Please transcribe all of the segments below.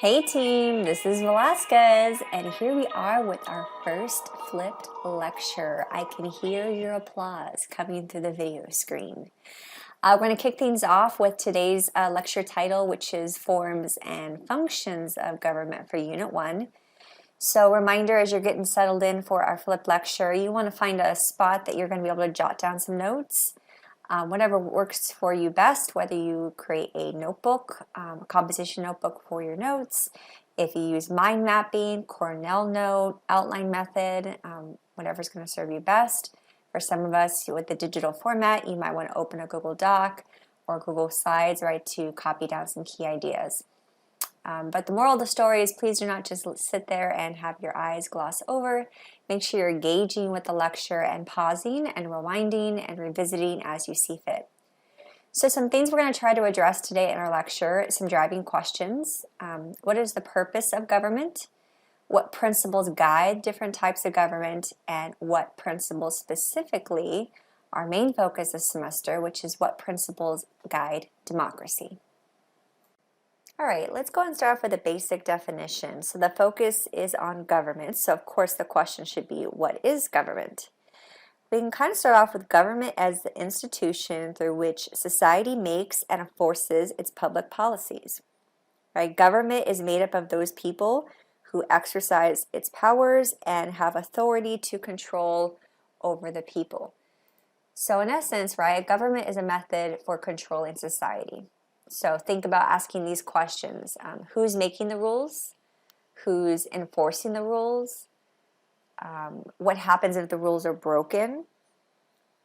Hey team, this is Velasquez, and here we are with our first flipped lecture. I can hear your applause coming through the video screen. We're going to kick things off with today's lecture title, which is Forms and Functions of Government for Unit 1. So reminder, as you're getting settled in for our flipped lecture, you want to find a spot that you're going to be able to jot down some notes. Whatever works for you best, whether you create a notebook, a composition notebook for your notes, if you use mind mapping, Cornell note, outline method, whatever's going to serve you best. For some of us with the digital format, you might want to open a Google Doc or Google Slides, right, to copy down some key ideas. But the moral of the story is please do not just sit there and have your eyes gloss over. Make sure you're engaging with the lecture and pausing and rewinding and revisiting as you see fit. So some things we're going to try to address today in our lecture, some driving questions. What is the purpose of government? What principles guide different types of government? And what principles specifically, our main focus this semester, which is what principles guide democracy. All right, let's go and start off with a basic definition. So the focus is on government. So of course the question should be, what is government? We can kind of start off with government as the institution through which society makes and enforces its public policies. Right? Government is made up of those people who exercise its powers and have authority to control over the people. So in essence, right, government is a method for controlling society. So think about asking these questions. Who's making the rules? Who's enforcing the rules? What happens if the rules are broken?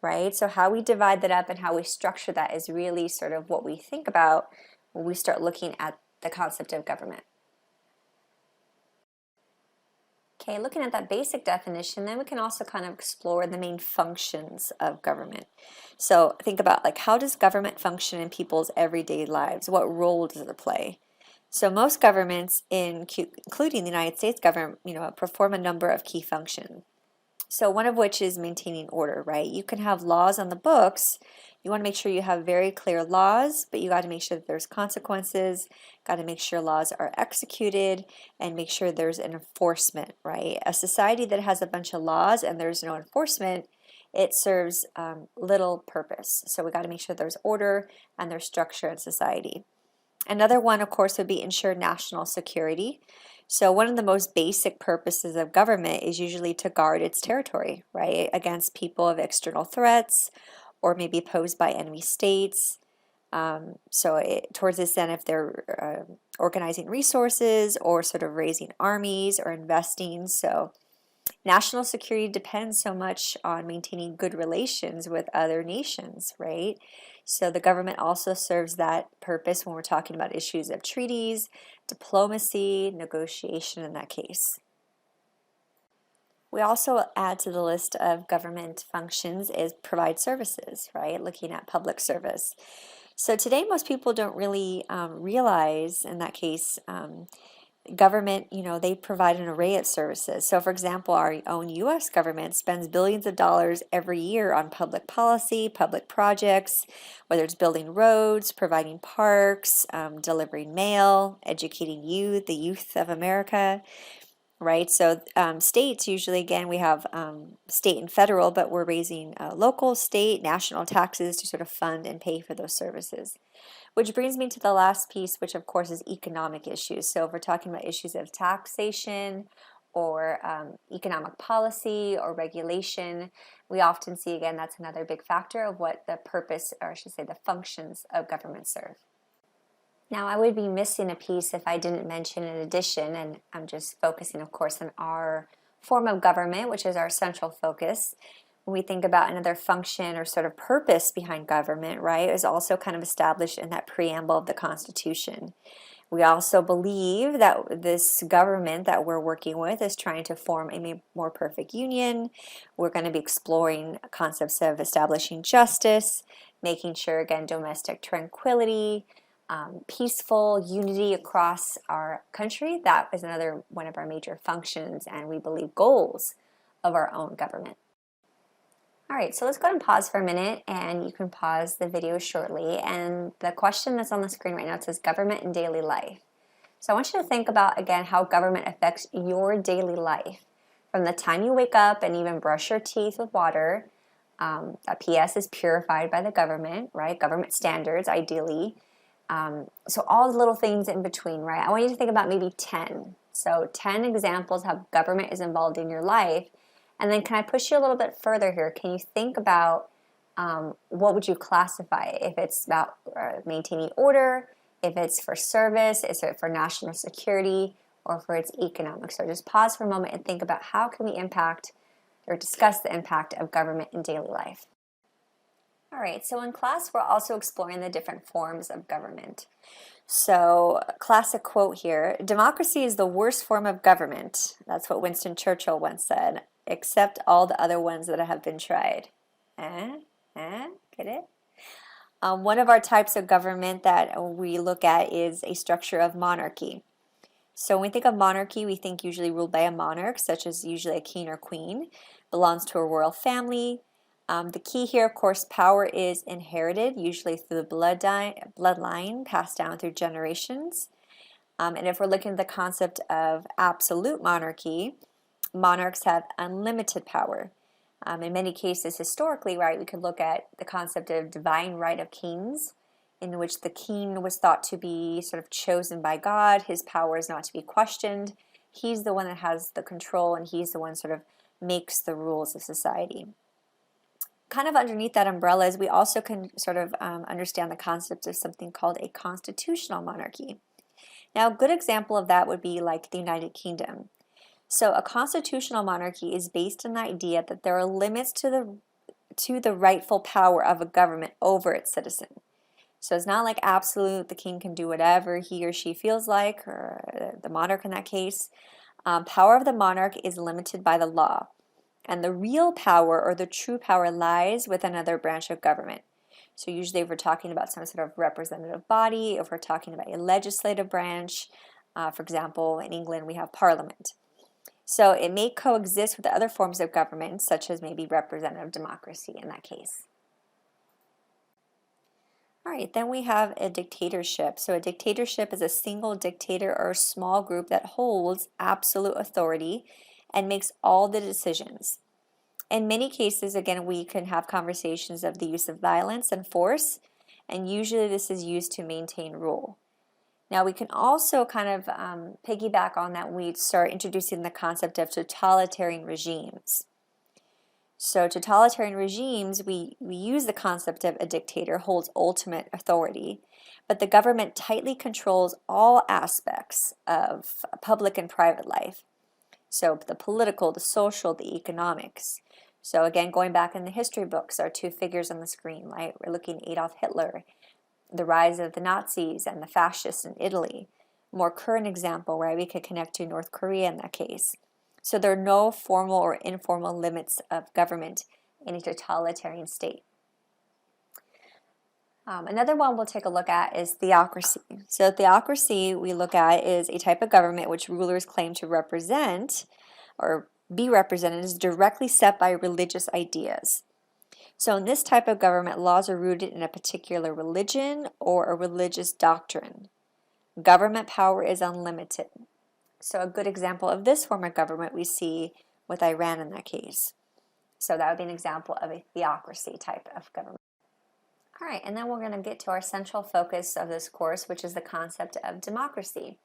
Right? So how we divide that up and how we structure that is really sort of what we think about when we start looking at the concept of government. Okay, looking at that basic definition, then we can also kind of explore the main functions of government. So think about, like, how does government function in people's everyday lives? What role does it play? So most governments, including the United States government, perform a number of key functions. So one of which is maintaining order, right? You can have laws on the books. You want to make sure you have very clear laws, but you got to make sure that there's consequences, got to make sure laws are executed, and make sure there's an enforcement, right? A society that has a bunch of laws and there's no enforcement, it serves little purpose. So we got to make sure there's order and there's structure in society. Another one, of course, would be ensure national security. So one of the most basic purposes of government is usually to guard its territory, right, against people of external threats or maybe posed by enemy states. Towards this end, if they're organizing resources or sort of raising armies or investing. So national security depends so much on maintaining good relations with other nations, right? So the government also serves that purpose when we're talking about issues of treaties, diplomacy, negotiation in that case. We also add to the list of government functions is provide services, right? Looking at public service. So today most people don't really realize in that case government, they provide an array of services. So for example, our own U.S. government spends billions of dollars every year on public policy, public projects, whether it's building roads, providing parks, delivering mail, educating youth, the youth of America, right? So states, usually, again, we have state and federal, but we're raising local, state, national taxes to sort of fund and pay for those services. Which brings me to the last piece, which of course is economic issues. So if we're talking about issues of taxation or economic policy or regulation, we often see, again, that's another big factor of what the purpose, or I should say the functions of government serve. Now, I would be missing a piece if I didn't mention in addition, and I'm just focusing, of course, on our form of government, which is our central focus. When we think about another function or sort of purpose behind government, right, is also kind of established in that preamble of the Constitution. We also believe that this government that we're working with is trying to form a more perfect union. We're going to be exploring concepts of establishing justice, making sure, again, domestic tranquility, peaceful unity across our country. That is another one of our major functions and we believe goals of our own government. All right, so let's go ahead and pause for a minute, and you can pause the video shortly. And the question that's on the screen right now, it says government in daily life. So I want you to think about, again, how government affects your daily life. From the time you wake up and even brush your teeth with water, a PS is purified by the government, right? Government standards, ideally. So all the little things in between, right? I want you to think about maybe 10. So 10 examples how government is involved in your life. And then can I push you a little bit further here? Can you think about what would you classify? If it's about maintaining order, if it's for service, is it for national security, or for its economic? So just pause for a moment and think about how can we impact or discuss the impact of government in daily life. All right, so in class we're also exploring the different forms of government. So a classic quote here, democracy is the worst form of government. That's what Winston Churchill once said, except all the other ones that have been tried. Get it? One of our types of government that we look at is a structure of monarchy. So when we think of monarchy, we think usually ruled by a monarch, such as usually a king or queen, belongs to a royal family. The key here, of course, power is inherited, usually through the bloodline passed down through generations. And if we're looking at the concept of absolute monarchy, monarchs have unlimited power. In many cases, historically, right, we could look at the concept of divine right of kings, in which the king was thought to be sort of chosen by God. His power is not to be questioned. He's the one that has the control, and he's the one sort of makes the rules of society. Kind of underneath that umbrella is we also can sort of understand the concept of something called a constitutional monarchy. Now, a good example of that would be like the United Kingdom. So a constitutional monarchy is based on the idea that there are limits to the rightful power of a government over its citizen. So it's not like absolute, the king can do whatever he or she feels like, or the monarch in that case. Power of the monarch is limited by the law. And the real power or the true power lies with another branch of government. So usually if we're talking about some sort of representative body, if we're talking about a legislative branch, for example, in England we have Parliament. So it may coexist with the other forms of government, such as maybe representative democracy in that case. All right, then we have a dictatorship. So a dictatorship is a single dictator or a small group that holds absolute authority and makes all the decisions. In many cases, again, we can have conversations of the use of violence and force, and usually this is used to maintain rule. Now, we can also kind of piggyback on that when we start introducing the concept of totalitarian regimes. So totalitarian regimes, we use the concept of a dictator holds ultimate authority, but the government tightly controls all aspects of public and private life. So the political, the social, the economics. So again, going back in the history books, our two figures on the screen, right? We're looking at Adolf Hitler, the rise of the Nazis and the fascists in Italy. More current example, right, we could connect to North Korea in that case. So there are no formal or informal limits of government in a totalitarian state. Another one we'll take a look at is theocracy. So theocracy we look at is a type of government which rulers claim to represent or be represented as directly set by religious ideas. So in this type of government, laws are rooted in a particular religion or a religious doctrine. Government power is unlimited. So a good example of this form of government we see with Iran in that case. So that would be an example of a theocracy type of government. All right, and then we're going to get to our central focus of this course, which is the concept of democracy.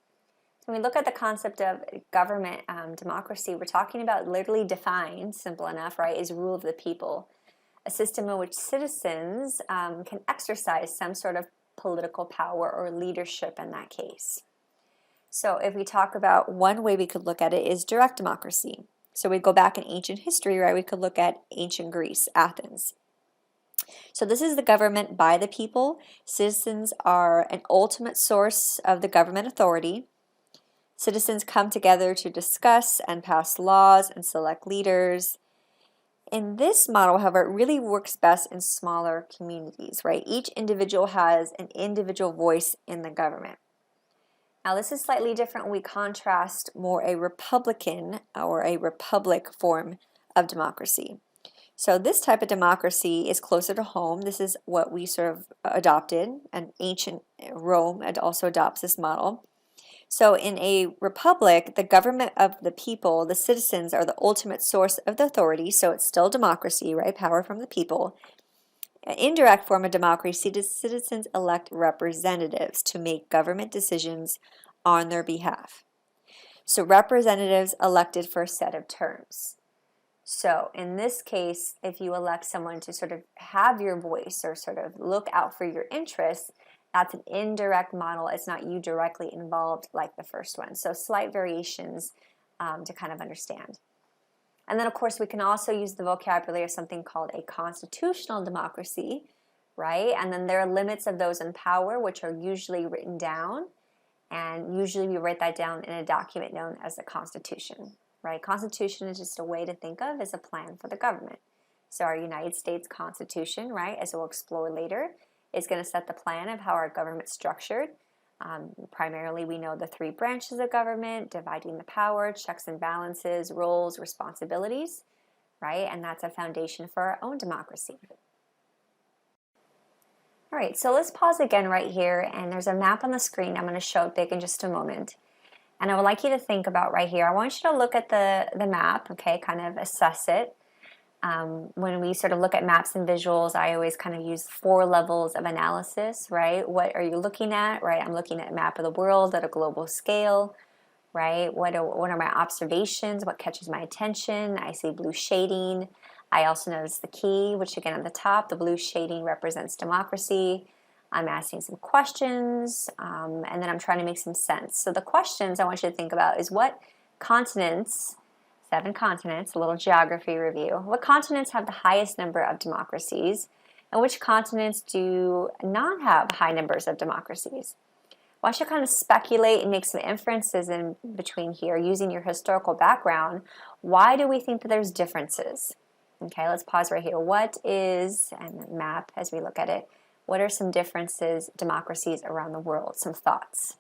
So when we look at the concept of government democracy, we're talking about literally defined, simple enough, right, is rule of the people. A system in which citizens can exercise some sort of political power or leadership in that case. So if we talk about one way we could look at it is direct democracy. So we go back in ancient history, right? We could look at ancient Greece, Athens. So this is the government by the people. Citizens are an ultimate source of the government authority. Citizens come together to discuss and pass laws and select leaders. In this model, however, it really works best in smaller communities, right? Each individual has an individual voice in the government. Now, this is slightly different when we contrast more a republican or a republic form of democracy. So this type of democracy is closer to home. This is what we sort of adopted, and ancient Rome also adopts this model. So in a republic, the government of the people, the citizens, are the ultimate source of the authority, so it's still democracy, right? Power from the people. An indirect form of democracy, the citizens elect representatives to make government decisions on their behalf. So representatives elected for a set of terms. So in this case, if you elect someone to sort of have your voice or sort of look out for your interests, that's an indirect model. It's not you directly involved like the first one. So slight variations to kind of understand. And then, of course, we can also use the vocabulary of something called a constitutional democracy, right? And then there are limits of those in power, which are usually written down. And usually we write that down in a document known as the Constitution, right? Constitution is just a way to think of as a plan for the government. So our United States Constitution, right, as we'll explore later, is going to set the plan of how our government's structured. Primarily, we know the three branches of government, dividing the power, checks and balances, roles, responsibilities, right? And that's a foundation for our own democracy. All right, so let's pause again right here, and there's a map on the screen. I'm going to show it big in just a moment. And I would like you to think about right here. I want you to look at the map, okay, kind of assess it. When we sort of look at maps and visuals, I always kind of use 4 levels of analysis, right? What are you looking at, right? I'm looking at a map of the world at a global scale, right? What are my observations? What catches my attention? I see blue shading. I also notice the key, which again at the top, the blue shading represents democracy. I'm asking some questions, and then I'm trying to make some sense. So the questions I want you to think about is what continents, 7 continents, a little geography review. What continents have the highest number of democracies, and which continents do not have high numbers of democracies? Why should you kind of speculate and make some inferences in between here using your historical background? Why do we think that there's differences? Okay, let's pause right here. What is, and map as we look at it, what are some differences, democracies around the world? Some thoughts.